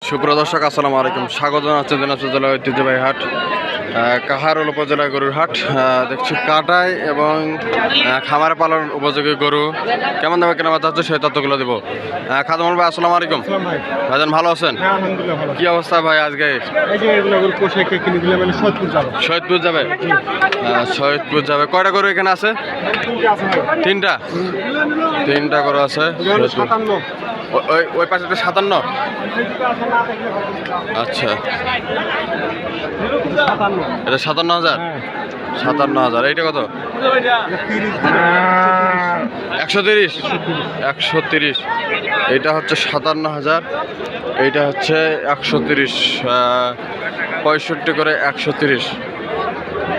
সুপ্রদর্শক আসসালামু আলাইকুম, স্বাগত জানাচ্ছি দিনাজপুর জেলার ঐতিহ্যবাহী হাট কাহারোল উপজেলা গরুর হাট। দেখছি কাটাই এবং খামারে পালন উপযোগী গরু কেমন দামে কেনা বেচা হচ্ছে সেই তথ্যগুলো দেবো। খাদমুল ভাই আসসালামু আলাইকুম। ভাইজান ভালো আছেন? কি অবস্থা ভাই আজকে? সৈয়দপুর যাবে, সৈয়দপুর যাবে। কয়টা গরু এখানে আছে? তিনটা গরু আছে। ওই পাশে 57। আচ্ছা, এটা 57,000। 57,000। এইটা কত? 130। এইটা হচ্ছে 57,000, এইটা হচ্ছে 130। 65 করে 130।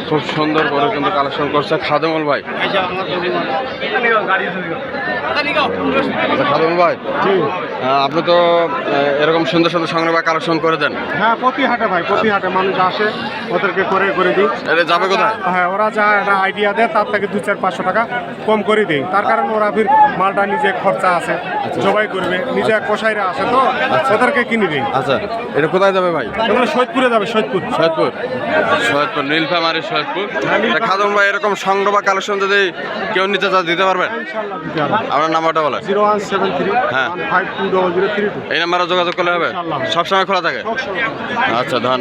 খুব সুন্দর করে কিন্তু কালেকশন করছে খাদেমুল ভাই। খাদেমুল ভাই, আপনি তো এরকম সুন্দর সুন্দর সংগ্রহ বা কালেকশন করে দেন? হ্যাঁ, প্রতি হাটে ভাই, প্রতি হাটে মানুষ আসে, ওদেরকে করে দিই। এটা যাবে কোথায়? হ্যাঁ, ওরা যা একটা আইডিয়া দেয় তার থেকে 200-500 টাকা কম করে দিই। তার কারণ ওরা ফির মালটা নিজে খরচা আছে, জবাই করবে, নিজে কষাইরা আসে তো ওদেরকে কিনে দিই। আচ্ছা, এটা কোথায় যাবে ভাই? এগুলো সৈয়দপুরে যাবে। সৈয়দপুর নীলফামারী সৈয়দপুর। খাদম ভাই, এরকম সংগ্রহ বা কালেকশন যদি কেউ নিতে চায় দিতে পারবেন? আপনার নাম্বারটা বলে। 0173 হ্যাঁ, 1520032। এই নাম্বারে যোগাযোগ করলে হবে? সবসময় খোলা থাকে? আচ্ছা, ধন্যবাদ।